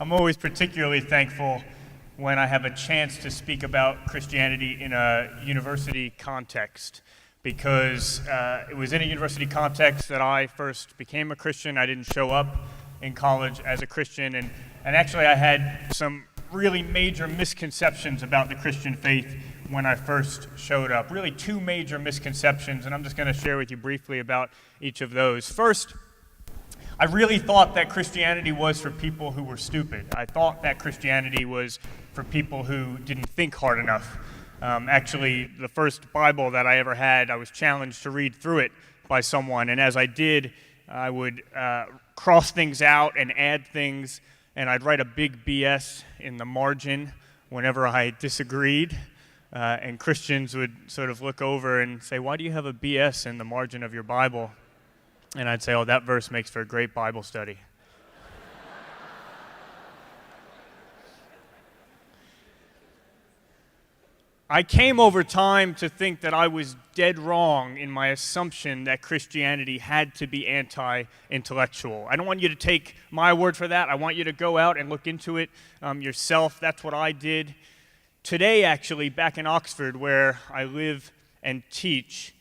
I'm always particularly thankful when I have a chance to speak about Christianity in a university context, because it was in a university context that I first became a Christian. I didn't show up in college as a Christian, and actually I had some really major misconceptions about the Christian faith when I first showed up. Really two major misconceptions, and I'm just going to share with you briefly about each of those. First, I really thought that Christianity was for people who were stupid. I thought that Christianity was for people who didn't think hard enough. Actually, the first Bible that I ever had, I was challenged to read through it by someone, and as I did, I would cross things out and add things, and I'd write a big BS in the margin whenever I disagreed, and Christians would sort of look over and say, "Why do you have a BS in the margin of your Bible?" And I'd say, "Oh, that verse makes for a great Bible study." I came over time to think that I was dead wrong in my assumption that Christianity had to be anti-intellectual. I don't want you to take my word for that. I want you to go out and look into it yourself. That's what I did. Today, actually, back in Oxford, where I live and teach,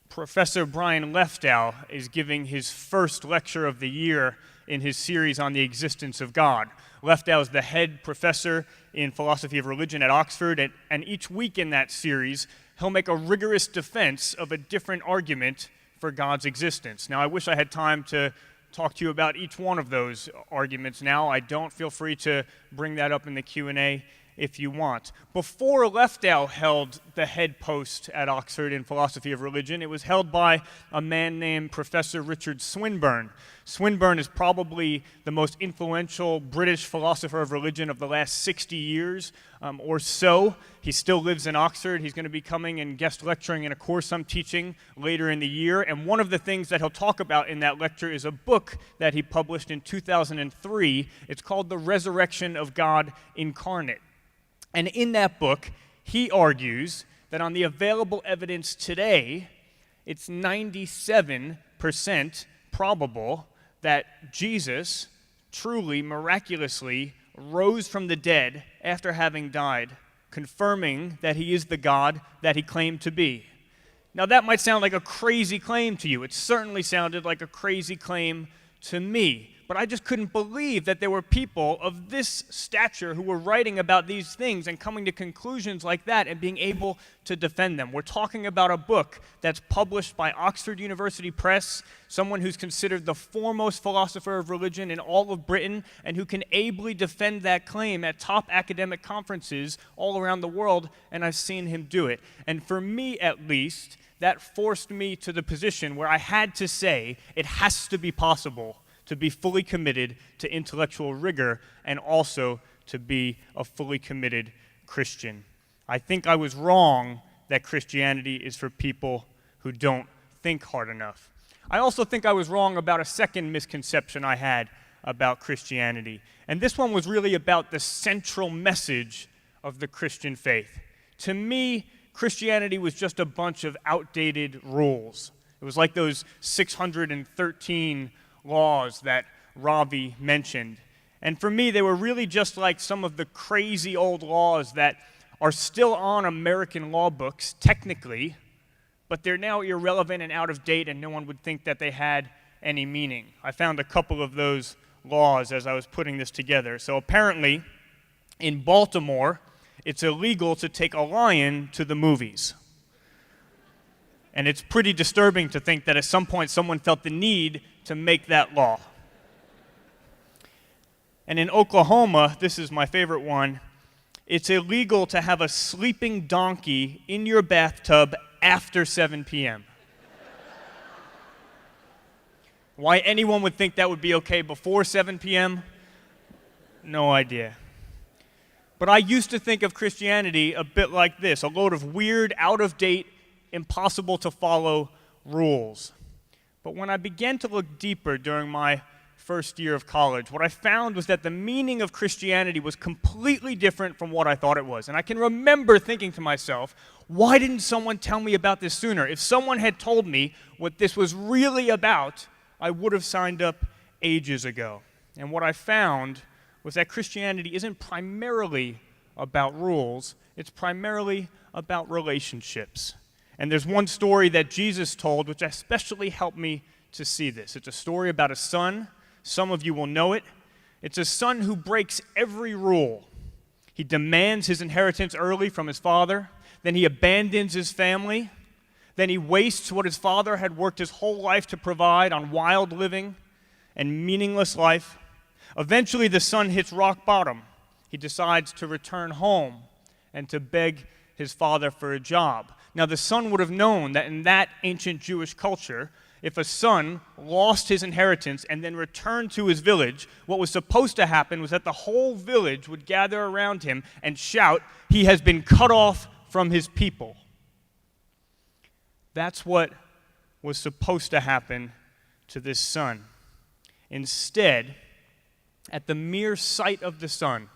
Professor Brian Leftow is giving his first lecture of the year in his series on the existence of God. Leftow is the head professor in philosophy of religion at Oxford, and each week in that series, he'll make a rigorous defense of a different argument for God's existence. Now, I wish I had time to talk to you about each one of those arguments now. I don't. Feel free to bring that up in the Q&A if you want. Before Leftow held the head post at Oxford in philosophy of religion, it was held by a man named Professor Richard Swinburne. Swinburne is probably the most influential British philosopher of religion of the last 60 years or so. He still lives in Oxford. He's going to be coming and guest lecturing in a course I'm teaching later in the year, and one of the things that he'll talk about in that lecture is a book that he published in 2003. It's called The Resurrection of God Incarnate. And in that book, he argues that on the available evidence today, it's 97% probable that Jesus truly, miraculously rose from the dead after having died, confirming that he is the God that he claimed to be. Now, that might sound like a crazy claim to you. It certainly sounded like a crazy claim to me. But I just couldn't believe that there were people of this stature who were writing about these things and coming to conclusions like that and being able to defend them. We're talking about a book that's published by Oxford University Press, someone who's considered the foremost philosopher of religion in all of Britain and who can ably defend that claim at top academic conferences all around the world, and I've seen him do it. And for me, at least, that forced me to the position where I had to say it has to be possible to be fully committed to intellectual rigor and also to be a fully committed Christian. I think I was wrong that Christianity is for people who don't think hard enough. I also think I was wrong about a second misconception I had about Christianity, and this one was really about the central message of the Christian faith. To me, Christianity was just a bunch of outdated rules. It was like those 613 laws that Ravi mentioned. And for me, they were really just like some of the crazy old laws that are still on American law books, technically, but they're now irrelevant and out of date, and no one would think that they had any meaning. I found a couple of those laws as I was putting this together. So apparently, in Baltimore, it's illegal to take a lion to the movies. And it's pretty disturbing to think that at some point someone felt the need to make that law. And in Oklahoma, this is my favorite one, it's illegal to have a sleeping donkey in your bathtub after 7 p.m. Why anyone would think that would be okay before 7 p.m., no idea. But I used to think of Christianity a bit like this, a load of weird, out-of-date, impossible-to-follow rules. But when I began to look deeper during my first year of college, what I found was that the meaning of Christianity was completely different from what I thought it was. And I can remember thinking to myself, why didn't someone tell me about this sooner? If someone had told me what this was really about, I would have signed up ages ago. And what I found was that Christianity isn't primarily about rules, it's primarily about relationships. And there's one story that Jesus told which especially helped me to see this. It's a story about a son. Some of you will know it. It's a son who breaks every rule. He demands his inheritance early from his father. Then he abandons his family. Then he wastes what his father had worked his whole life to provide on wild living and meaningless life. Eventually, the son hits rock bottom. He decides to return home and to beg his father for a job. Now, the son would have known that in that ancient Jewish culture, if a son lost his inheritance and then returned to his village, what was supposed to happen was that the whole village would gather around him and shout, "He has been cut off from his people." That's what was supposed to happen to this son. Instead, at the mere sight of the son,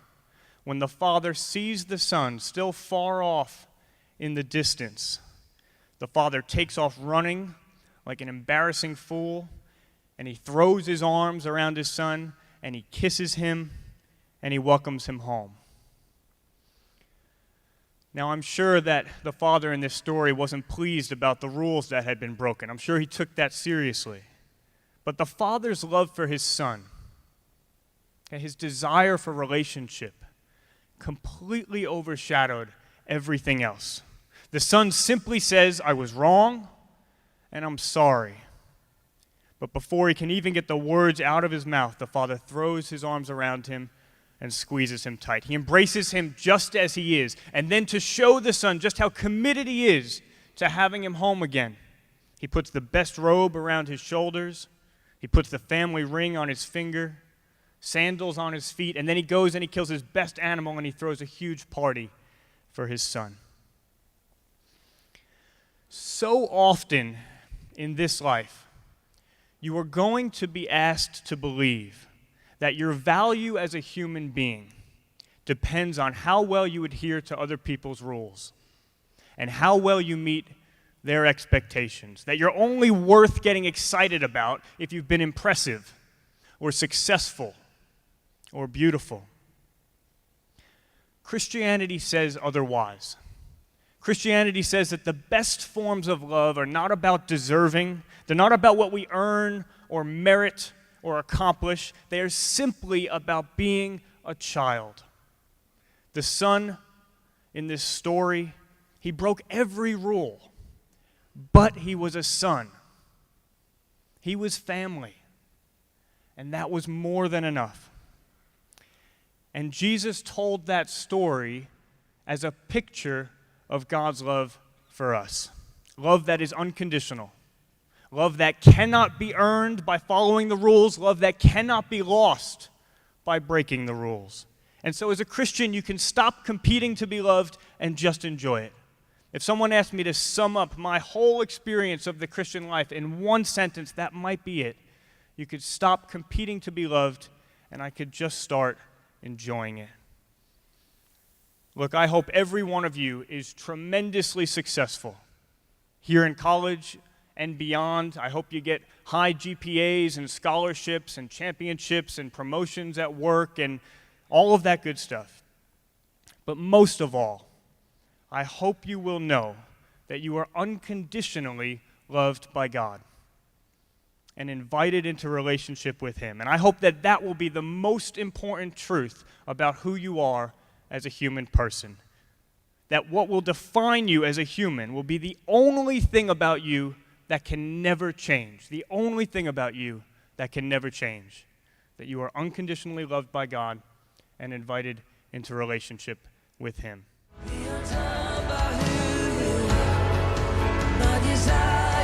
when the father sees the son still far off in the distance, the father takes off running like an embarrassing fool, and he throws his arms around his son, and he kisses him, and he welcomes him home. Now, I'm sure that the father in this story wasn't pleased about the rules that had been broken. I'm sure he took that seriously. But the father's love for his son, and his desire for relationship, completely overshadowed everything else. The son simply says, "I was wrong, and I'm sorry." But before he can even get the words out of his mouth, the father throws his arms around him and squeezes him tight. He embraces him just as he is. And then to show the son just how committed he is to having him home again, he puts the best robe around his shoulders. He puts the family ring on his finger, sandals on his feet, and then he goes and he kills his best animal and he throws a huge party for his son. So often in this life, you are going to be asked to believe that your value as a human being depends on how well you adhere to other people's rules and how well you meet their expectations, that you're only worth getting excited about if you've been impressive or successful or beautiful. Christianity says otherwise. Christianity says that the best forms of love are not about deserving. They're not about what we earn or merit or accomplish. They are simply about being a child. The son in this story, he broke every rule, but he was a son. He was family, and that was more than enough. And Jesus told that story as a picture of God's love for us. Love that is unconditional. Love that cannot be earned by following the rules. Love that cannot be lost by breaking the rules. And so as a Christian, you can stop competing to be loved and just enjoy it. If someone asked me to sum up my whole experience of the Christian life in one sentence, that might be it. You could stop competing to be loved, and I could just start enjoying it. Look, I hope every one of you is tremendously successful here in college and beyond. I hope you get high GPAs and scholarships and championships and promotions at work and all of that good stuff. But most of all, I hope you will know that you are unconditionally loved by God and invited into relationship with Him. And I hope that that will be the most important truth about who you are as a human person. That what will define you as a human will be the only thing about you that can never change. The only thing about you that can never change. That you are unconditionally loved by God and invited into relationship with Him. My desire